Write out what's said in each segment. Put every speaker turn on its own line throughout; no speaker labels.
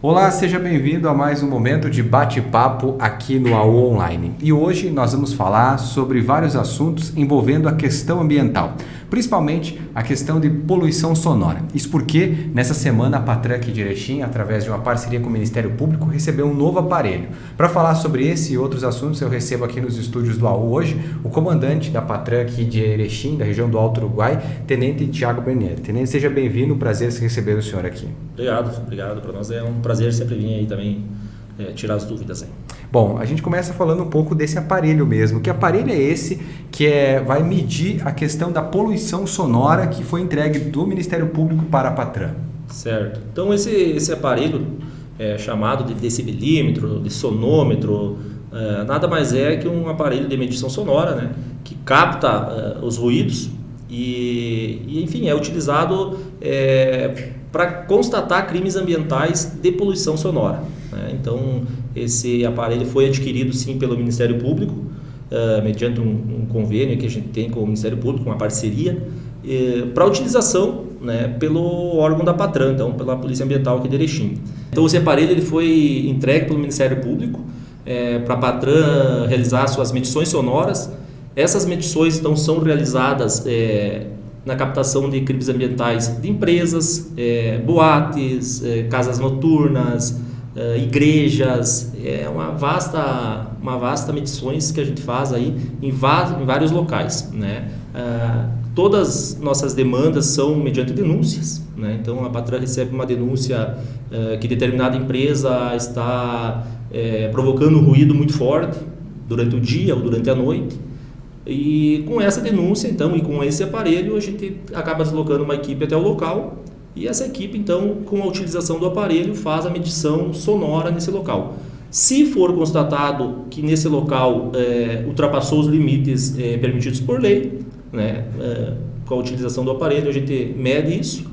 Olá, seja bem-vindo a mais um momento de bate-papo aqui no AU Online. E hoje nós vamos falar sobre vários assuntos envolvendo a questão ambiental, principalmente a questão de poluição sonora. Isso porque nessa semana a Patran aqui de Erechim, através de uma parceria com o Ministério Público, recebeu um novo aparelho. Para falar sobre esse e outros assuntos, eu recebo aqui nos estúdios do AU hoje o comandante da Patran aqui de Erechim, da região do Alto Uruguai, Tenente Thiago Bernier. Tenente, seja bem-vindo, um prazer receber o senhor aqui.
Obrigado. Para nós é um prazer sempre vir aí também tirar as dúvidas aí.
Bom, a gente começa falando um pouco desse aparelho mesmo. Que aparelho é esse que vai medir a questão da poluição sonora que foi entregue do Ministério Público para a Patran?
Certo. Então esse aparelho chamado de decibelímetro, de sonômetro, nada mais é que um aparelho de medição sonora, né, que capta os ruídos e enfim, é utilizado para constatar crimes ambientais de poluição sonora, né? Então, esse aparelho foi adquirido sim pelo Ministério Público, mediante um convênio que a gente tem com o Ministério Público, uma parceria, para utilização, né, pelo órgão da Patran, então pela Polícia Ambiental aqui de Erechim. Então, esse aparelho ele foi entregue pelo Ministério Público para a Patran realizar suas medições sonoras. Essas medições então são realizadas na captação de crimes ambientais de empresas, boates, casas noturnas, igrejas. É uma vasta medições que a gente faz aí em vários locais, né? Todas nossas demandas são mediante denúncias, né? Então a Patran recebe uma denúncia que determinada empresa está provocando um ruído muito forte durante o dia ou durante a noite. E com essa denúncia, então, e com esse aparelho, a gente acaba deslocando uma equipe até o local e essa equipe, então, com a utilização do aparelho, faz a medição sonora nesse local. Se for constatado que nesse local ultrapassou os limites permitidos por lei, né, com a utilização do aparelho, a gente mede isso.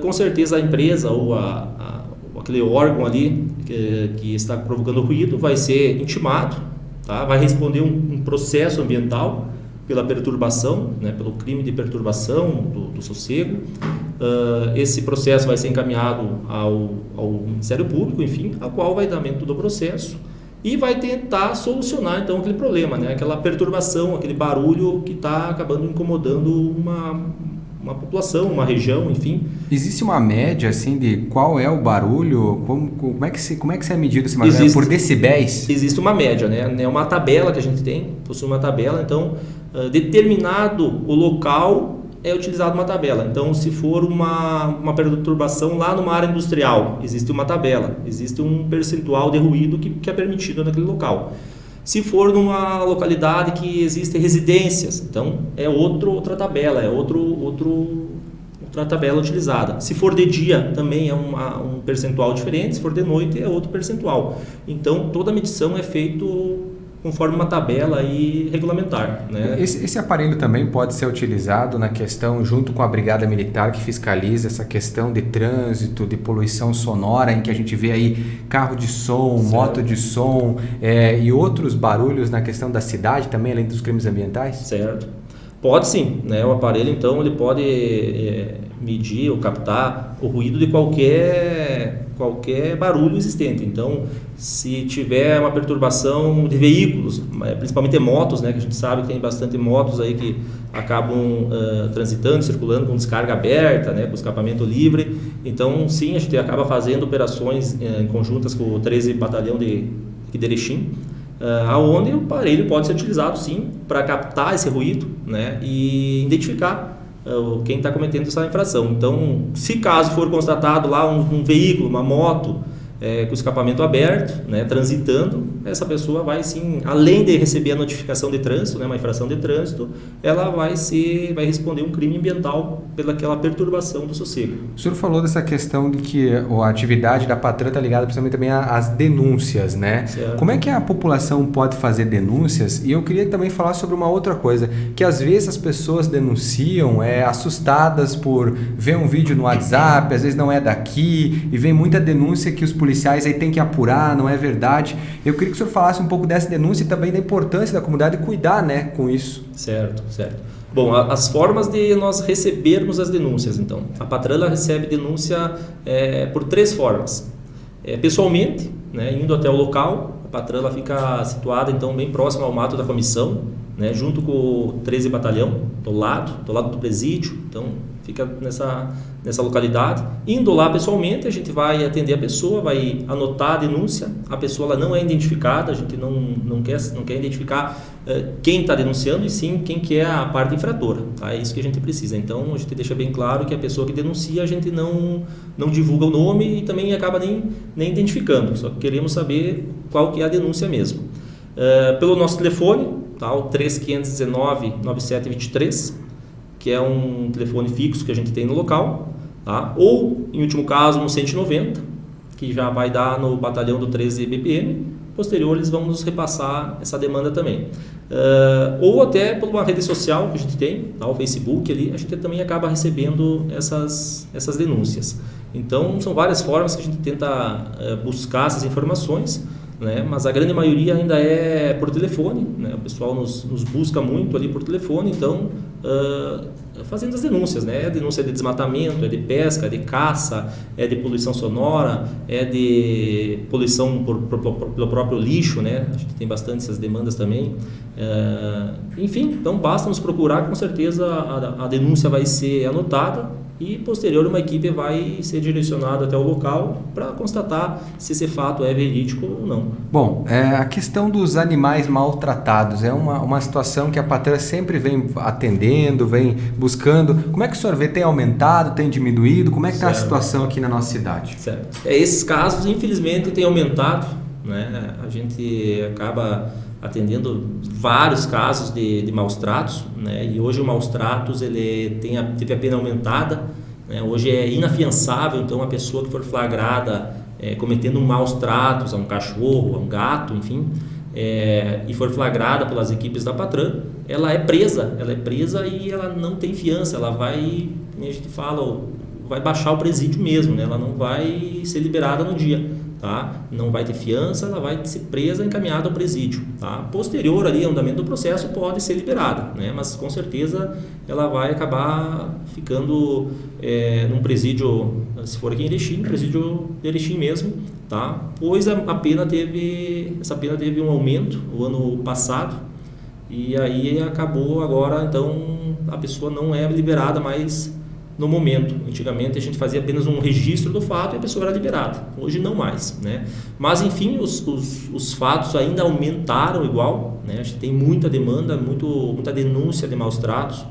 Com certeza a empresa ou aquele órgão ali que está provocando ruído vai ser intimado, tá? Vai responder um processo ambiental pela perturbação, né, pelo crime de perturbação do sossego. Esse processo vai ser encaminhado ao Ministério Público, enfim, a qual vai dar andamento do processo e vai tentar solucionar então aquele problema, né, aquela perturbação, aquele barulho que está acabando incomodando uma população, uma região, enfim.
Existe uma média assim de qual é o barulho? Como é que se é medido esse barulho? Por decibéis?
Existe uma média, né? É uma tabela que a gente tem, possui uma tabela, então determinado o local é utilizado uma tabela. Então, se for uma perturbação lá numa área industrial, existe uma tabela, existe um percentual de ruído que é permitido naquele local. Se for numa localidade que existem residências, então é outra tabela, é outra tabela utilizada. Se for de dia, também é um percentual diferente, se for de noite, é outro percentual. Então, toda a medição é feita conforme uma tabela aí regulamentar, né?
Esse aparelho também pode ser utilizado na questão, junto com a Brigada Militar, que fiscaliza essa questão de trânsito, de poluição sonora, em que a gente vê aí carro de som, certo, moto de som e outros barulhos na questão da cidade também, além dos crimes ambientais?
Certo. Pode sim, né? O aparelho então ele pode medir ou captar o ruído de qualquer barulho existente. Então, se tiver uma perturbação de veículos, principalmente motos, né, que a gente sabe que tem bastante motos aí que acabam transitando, circulando com descarga aberta, né, com escapamento livre. Então, sim, a gente acaba fazendo operações conjuntas com o 13 Batalhão de Erechim, aonde o aparelho pode ser utilizado sim para captar esse ruído, né, e identificar quem está cometendo essa infração. Então, se caso for constatado lá um veículo, uma moto com escapamento aberto, né, transitando, essa pessoa vai sim, além de receber a notificação de trânsito, né, uma infração de trânsito, ela vai responder um crime ambiental pelaquela perturbação do sossego.
O senhor falou dessa questão de que a atividade da Patran está ligada principalmente também às denúncias, né?
Certo.
Como é que a população pode fazer denúncias? E eu queria também falar sobre uma outra coisa, que às vezes as pessoas denunciam assustadas por ver um vídeo no WhatsApp, às vezes não é daqui, e vem muita denúncia que os policiais aí têm que apurar, não é verdade. Eu queria que o senhor falasse um pouco dessa denúncia e também da importância da comunidade cuidar, né, com isso.
Certo. Bom, as formas de nós recebermos as denúncias, então. A Patran recebe denúncia por 3 formas. pessoalmente, né, indo até o local. A Patran ela fica situada então bem próximo ao mato da comissão, né, junto com o 13 Batalhão, do lado do presídio, então fica nessa localidade. Indo lá pessoalmente, a gente vai atender a pessoa, vai anotar a denúncia. A pessoa ela não é identificada, a gente não quer identificar quem está denunciando, e sim quem que é a parte infratora. Tá? É isso que a gente precisa. Então a gente deixa bem claro que a pessoa que denuncia, a gente não divulga o nome e também acaba nem identificando, só queremos saber qual que é a denúncia mesmo. Pelo nosso telefone, tá? O 3519-9723, que é um telefone fixo que a gente tem no local, tá? Ou, em último caso, no 190, que já vai dar no batalhão do 13 BPM. Posterior, eles vão nos repassar essa demanda também. Ou até por uma rede social que a gente tem, tá? O Facebook ali, a gente também acaba recebendo essas denúncias. Então, são várias formas que a gente tenta buscar essas informações, né? Mas a grande maioria ainda é por telefone, né? O pessoal nos busca muito ali por telefone, então fazendo as denúncias, né? Denúncia de desmatamento, é de pesca, é de caça, é de poluição sonora, é de poluição pelo próprio lixo, né? A gente tem bastante essas demandas também. Enfim, então basta nos procurar, com certeza a denúncia vai ser anotada e posterior uma equipe vai ser direcionada até o local para constatar se esse fato é verídico ou não.
Bom, a questão dos animais maltratados é uma situação que a Patran sempre vem atendendo, vem buscando. Como é que o senhor vê? Tem aumentado, tem diminuído? Como é que está a situação aqui na nossa cidade?
Certo. Esses casos, infelizmente, têm aumentado, né? A gente acaba atendendo vários casos de maus tratos, né? E hoje o maus tratos ele teve a pena aumentada, né? Hoje é inafiançável, então a pessoa que for flagrada cometendo maus tratos a um cachorro, a um gato, enfim, e for flagrada pelas equipes da Patran, ela é presa e ela não tem fiança, ela vai, como a gente fala, vai baixar o presídio mesmo, né? Ela não vai ser liberada no dia. Tá? Não vai ter fiança, ela vai ser presa e encaminhada ao presídio. Tá? Posterior ali, ao andamento do processo, pode ser liberada, né? Mas com certeza ela vai acabar ficando num presídio, se for aqui em Erechim, presídio de Erechim mesmo, tá? Pois essa pena teve um aumento no ano passado e aí acabou agora, então a pessoa não é liberada mais no momento. Antigamente a gente fazia apenas um registro do fato e a pessoa era liberada. Hoje não mais, né? Mas enfim, os fatos ainda aumentaram igual, né? A gente tem muita demanda, muita denúncia de maus tratos,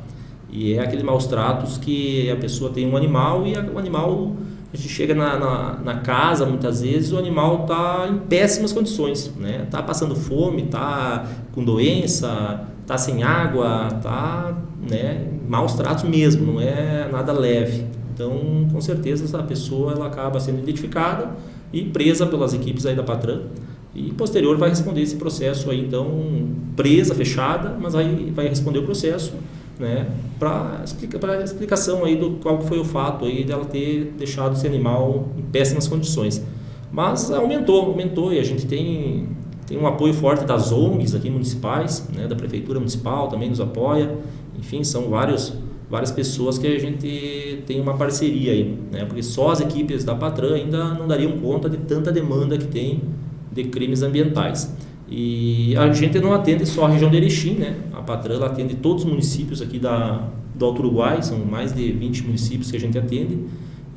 e é aquele maus tratos que a pessoa tem um animal e o animal, a gente chega na casa muitas vezes, o animal está em péssimas condições, né? Tá passando fome, tá com doença, tá sem água, tá, né, maus tratos mesmo, não é nada leve. Então, com certeza, essa pessoa ela acaba sendo identificada e presa pelas equipes aí da Patran, e posterior vai responder esse processo aí, então, presa, fechada, mas aí vai responder o processo, né, para explicação aí do qual foi o fato aí dela ter deixado esse animal em péssimas condições. Mas aumentou e a gente tem um apoio forte das ONGs aqui municipais, né, da Prefeitura Municipal também nos apoia. Enfim, são várias pessoas que a gente tem uma parceria aí, né, porque só as equipes da Patran ainda não dariam conta de tanta demanda que tem de crimes ambientais. E a gente não atende só a região de Erechim, né? A Patran ela atende todos os municípios aqui do Alto Uruguai, são mais de 20 municípios que a gente atende,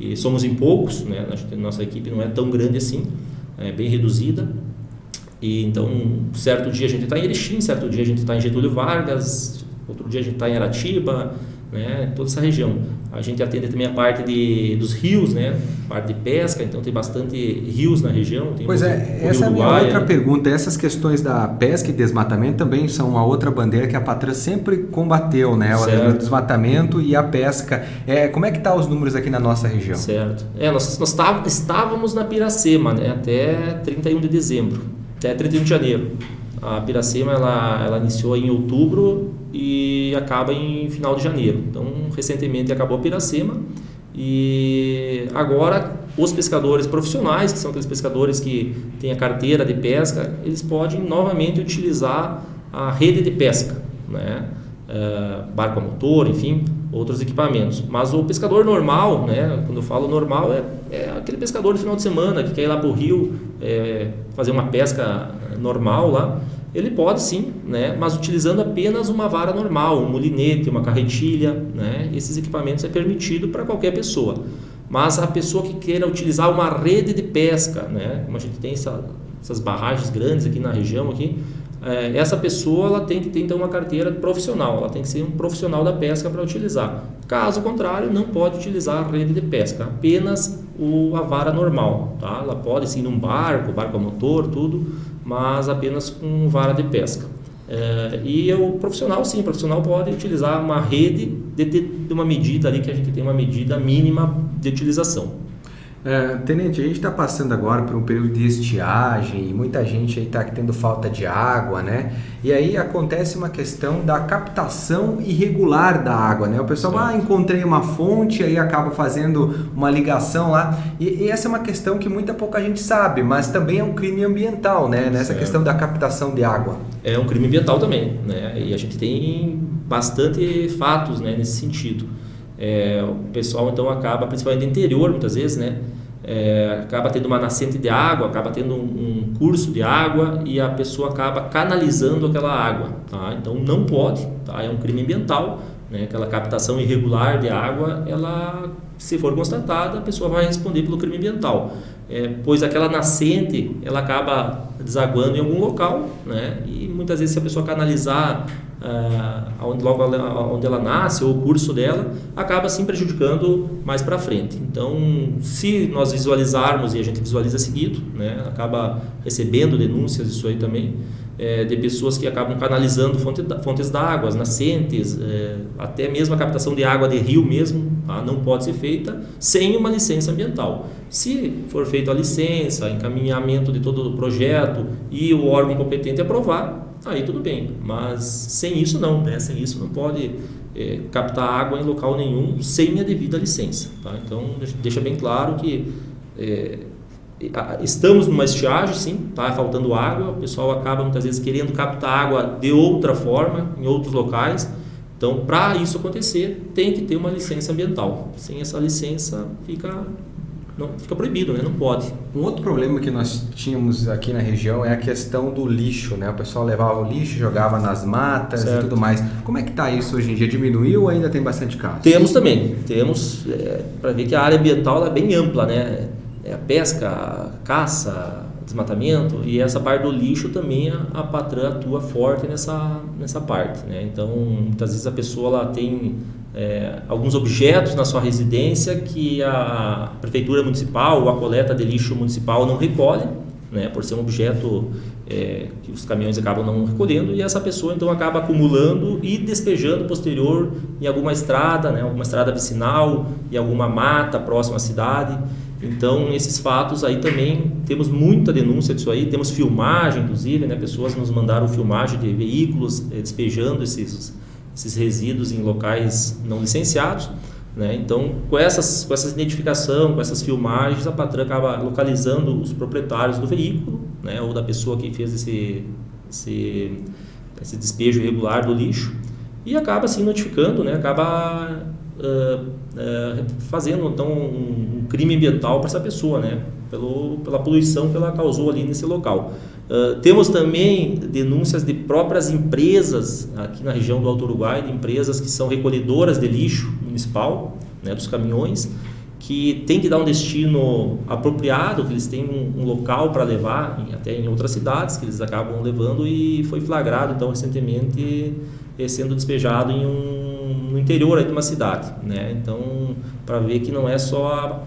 e somos em poucos, né? Nossa equipe não é tão grande assim, é bem reduzida. E então, certo dia a gente está em Erechim, certo dia a gente está em Getúlio Vargas, outro dia a gente está em Aratiba, né? Toda essa região. A gente atende também a parte dos rios, né? Parte de pesca, então tem bastante rios na região. Tem
pois essa é a minha outra pergunta. Essas questões da pesca e desmatamento também são uma outra bandeira que a Patran sempre combateu, né? O desmatamento e a pesca. Como é que tá os números aqui na nossa região?
Certo. Nós estávamos na Piracema, né? Até 31 de dezembro, até 31 de janeiro. A Piracema ela iniciou em outubro e acaba em final de janeiro. Então, recentemente acabou a Piracema e agora os pescadores profissionais, que são aqueles pescadores que têm a carteira de pesca, eles podem novamente utilizar a rede de pesca, né? Barco a motor, enfim, outros equipamentos. Mas o pescador normal, né, quando eu falo normal, é aquele pescador de final de semana que quer ir lá para o rio fazer uma pesca normal lá. Ele pode sim, né, mas utilizando apenas uma vara normal, um molinete, uma carretilha, né, esses equipamentos é permitido para qualquer pessoa. Mas a pessoa que queira utilizar uma rede de pesca, né, como a gente tem essas barragens grandes aqui na região, essa pessoa ela tem que ter então uma carteira profissional, ela tem que ser um profissional da pesca para utilizar. Caso contrário, não pode utilizar a rede de pesca, apenas a vara normal. Tá? Ela pode sim num barco a motor, tudo, mas apenas com vara de pesca. E o profissional pode utilizar uma rede de uma medida ali, que a gente tem uma medida mínima de utilização.
Tenente, a gente está passando agora por um período de estiagem e muita gente aí está tendo falta de água, né? E aí acontece uma questão da captação irregular da água, né? O pessoal, encontrei uma fonte, aí acaba fazendo uma ligação lá. E essa é uma questão que muita pouca gente sabe, mas também é um crime ambiental, né? Nessa questão da captação de água. É um crime ambiental também, né? E a gente tem bastante fatos, né, nesse sentido. O pessoal então acaba, principalmente no interior muitas vezes, né, acaba tendo uma nascente de água, acaba tendo um curso de água e a pessoa acaba canalizando aquela água, tá? Então não pode, tá? É um crime ambiental, né? Aquela captação irregular de água, ela, se for constatada, a pessoa vai responder pelo crime ambiental, pois aquela nascente ela acaba desaguando em algum local, né? E muitas vezes se a pessoa canalizar onde ela nasce ou o curso dela, acaba sim prejudicando mais para frente. Então, se nós visualizarmos, e a gente visualiza seguido, né, acaba recebendo denúncias, isso aí também, de pessoas que acabam canalizando fontes d'água, nascentes, até mesmo a captação de água de rio mesmo, tá, não pode ser feita sem uma licença ambiental. Se for feita a licença, encaminhamento de todo o projeto e o órgão competente aprovar, aí tudo bem, mas sem isso não, né? Sem isso não pode captar água em local nenhum sem a devida licença, tá? Então deixa bem claro que estamos numa estiagem, sim, tá faltando água, o pessoal acaba muitas vezes querendo captar água de outra forma, em outros locais. Então, para isso acontecer, tem que ter uma licença ambiental. Sem essa licença fica proibido, né? Não pode. Um outro problema que nós tínhamos aqui na região é a questão do lixo, né? O pessoal levava o lixo, jogava nas matas, certo, e tudo mais. Como é que está isso hoje em dia? Diminuiu ou ainda tem bastante casos?
Temos também. Temos, para ver que a área ambiental é bem ampla, né? A pesca, a caça, desmatamento, e essa parte do lixo também a Patran atua forte nessa parte, né? Então, muitas vezes a pessoa ela tem alguns objetos na sua residência que a prefeitura municipal ou a coleta de lixo municipal não recolhe, né, por ser um objeto que os caminhões acabam não recolhendo, e essa pessoa então acaba acumulando e despejando posterior em alguma estrada, né, alguma estrada vicinal, em alguma mata próxima à cidade. Então, esses fatos aí também temos muita denúncia disso aí, temos filmagem, inclusive, né, pessoas nos mandaram filmagem de veículos despejando esses resíduos em locais não licenciados, né? Então, com essa identificação, com essas filmagens, a Patran acaba localizando os proprietários do veículo, né, ou da pessoa que fez esse despejo irregular do lixo, e acaba assim notificando, né, acaba fazendo então um crime ambiental para essa pessoa, né, pela poluição que ela causou ali nesse local. Temos também denúncias de próprias empresas aqui na região do Alto Uruguai, de empresas que são recolhedoras de lixo municipal, né, dos caminhões, que tem que dar um destino apropriado, que eles têm um local para levar, até em outras cidades, que eles acabam levando, e foi flagrado então recentemente sendo despejado no interior aí de uma cidade, né? Então, para ver que não é só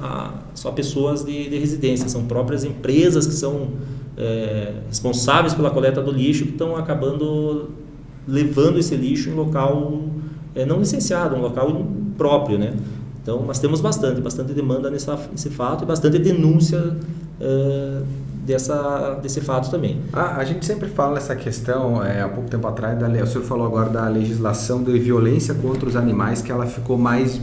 pessoas de residência, são próprias empresas que são responsáveis pela coleta do lixo, que estão acabando levando esse lixo em local não licenciado, um local próprio, né? Então, nós temos bastante demanda nesse fato e bastante denúncia desse fato também.
A gente sempre fala essa questão, há pouco tempo atrás, o senhor falou agora da legislação de violência contra os animais, que ela ficou mais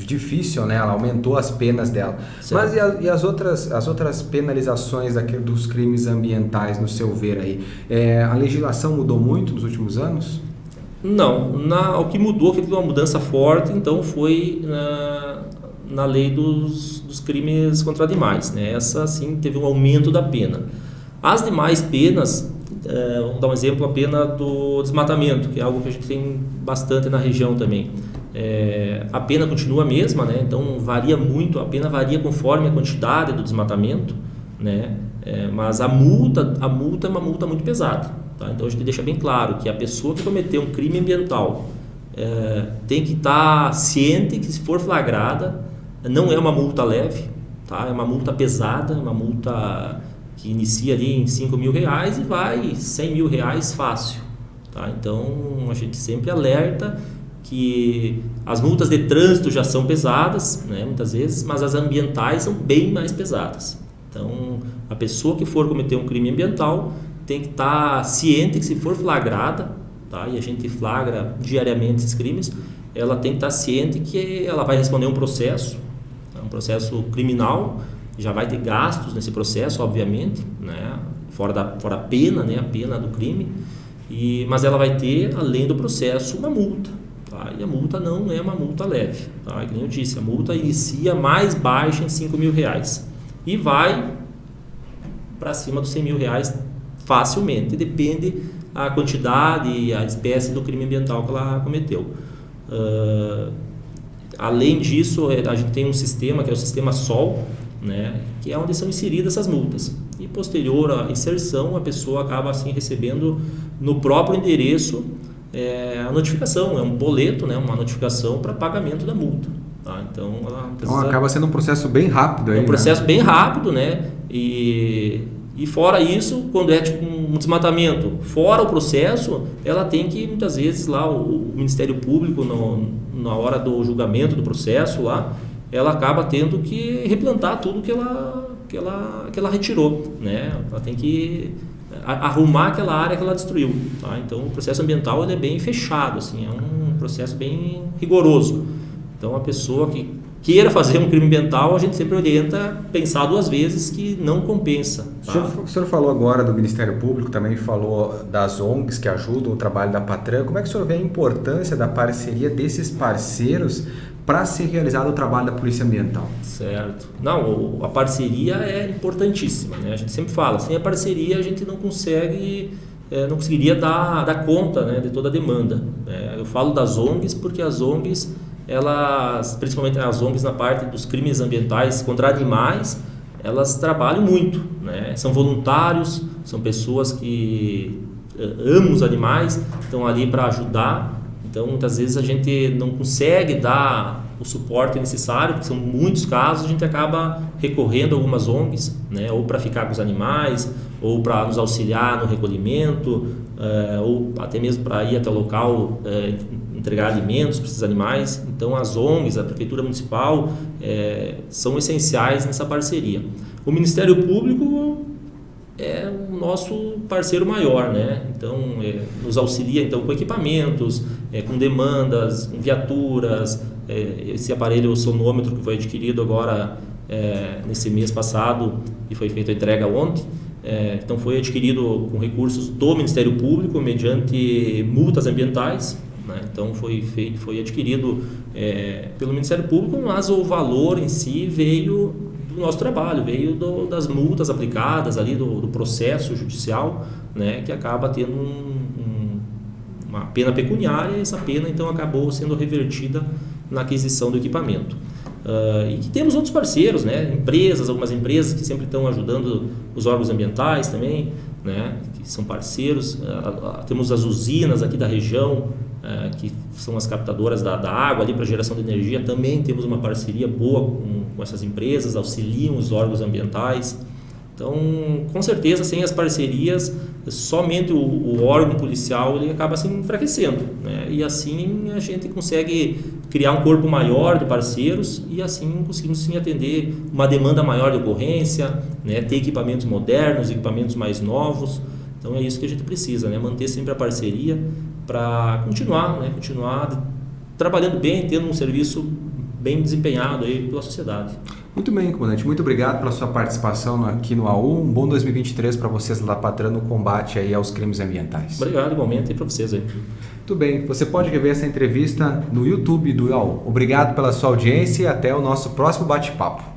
difícil, né? Ela aumentou as penas dela. Certo. Mas e as outras penalizações dos crimes ambientais, no seu ver aí? A legislação mudou muito nos últimos anos?
Não, o que mudou, que teve uma mudança forte, então foi na lei dos crimes contra animais, né? Essa sim teve um aumento da pena. As demais penas, vamos dar um exemplo, a pena do desmatamento, que é algo que a gente tem bastante na região também. A pena continua a mesma, né? Então varia muito, a pena varia conforme a quantidade do desmatamento, né? Mas a multa é uma multa muito pesada, tá? Então a gente deixa bem claro que a pessoa que cometeu um crime ambiental tem que estar ciente que, se for flagrada, não é uma multa leve, tá? É uma multa pesada, uma multa que inicia ali em R$5.000 e vai R$100.000 fácil, tá? Então a gente sempre alerta que as multas de trânsito já são pesadas, né, muitas vezes, mas as ambientais são bem mais pesadas. Então, a pessoa que for cometer um crime ambiental tem que estar ciente que, se for flagrada, tá, e a gente flagra diariamente esses crimes, ela tem que estar ciente que ela vai responder um processo criminal, já vai ter gastos nesse processo, obviamente, né, fora a pena, né, a pena do crime, mas ela vai ter, além do processo, uma multa. Tá? E a multa não é uma multa leve, tá? Como eu disse, a multa inicia mais baixa em R$5.000 e vai para cima dos R$100.000 facilmente, depende a quantidade e a espécie do crime ambiental que ela cometeu. Além disso, a gente tem um sistema que é o sistema SOL, né, que é onde são inseridas essas multas, e posterior à inserção a pessoa acaba assim recebendo no próprio endereço a notificação, é um boleto, né, uma notificação para pagamento da multa, tá? Então
acaba sendo um processo bem rápido aí,
um processo bem rápido, né? E fora isso, quando é tipo um desmatamento, fora o processo, ela tem que, muitas vezes, lá o Ministério Público, na hora do julgamento do processo lá, ela acaba tendo que replantar tudo que ela retirou, né? Ela tem que arrumar aquela área que ela destruiu, tá? Então o processo ambiental ele é bem fechado, assim, é um processo bem rigoroso. Então a pessoa que queira fazer um crime ambiental, a gente sempre orienta a pensar 2 vezes que não compensa, tá?
O senhor falou agora do Ministério Público, também falou das ONGs que ajudam o trabalho da Patran. Como é que o senhor vê a importância da parceria desses parceiros para ser realizado o trabalho da Polícia Ambiental?
Certo. Não, a parceria é importantíssima, né? A gente sempre fala, sem a parceria a gente não conseguiria dar conta, né, de toda a demanda. Eu falo das ONGs porque as ONGs, elas, principalmente as ONGs na parte dos crimes ambientais contra animais, elas trabalham muito, né? São voluntários, são pessoas que amam os animais, estão ali para ajudar. Então, muitas vezes a gente não consegue dar o suporte necessário, porque são muitos casos, a gente acaba recorrendo a algumas ONGs, né, ou para ficar com os animais, ou para nos auxiliar no recolhimento, ou até mesmo para ir até o local entregar alimentos para esses animais. Então, as ONGs, a Prefeitura Municipal, são essenciais nessa parceria. O Ministério Público é o nosso parceiro maior, né? Então, nos auxilia então, com equipamentos, com demandas, com viaturas, esse aparelho sonômetro que foi adquirido agora nesse mês passado e foi feita a entrega ontem, então foi adquirido com recursos do Ministério Público mediante multas ambientais, né? Então foi adquirido pelo Ministério Público, mas o valor em si veio do nosso trabalho, veio das multas aplicadas ali, do processo judicial, né, que acaba tendo uma pena pecuniária, e essa pena então acabou sendo revertida na aquisição do equipamento. E temos outros parceiros, né, algumas empresas que sempre estão ajudando os órgãos ambientais também, né, que são parceiros. Temos as usinas aqui da região, que são as captadoras da água ali para geração de energia, também temos uma parceria boa com essas empresas, auxiliam os órgãos ambientais. Então, com certeza, sem as parcerias, somente o órgão policial ele acaba se enfraquecendo, né? E assim a gente consegue criar um corpo maior de parceiros e assim conseguimos sim atender uma demanda maior de ocorrência, né? Ter equipamentos modernos, equipamentos mais novos. Então é isso que a gente precisa, né? Manter sempre a parceria para continuar trabalhando bem, tendo um serviço bem desempenhado aí pela sociedade.
Muito bem, comandante. Muito obrigado pela sua participação aqui no AU. Um bom 2023 para vocês lá da Patran no combate aí aos crimes ambientais.
Obrigado, igualmente, e para vocês aí.
Muito bem. Você pode rever essa entrevista no YouTube do AU. Obrigado pela sua audiência e até o nosso próximo bate-papo.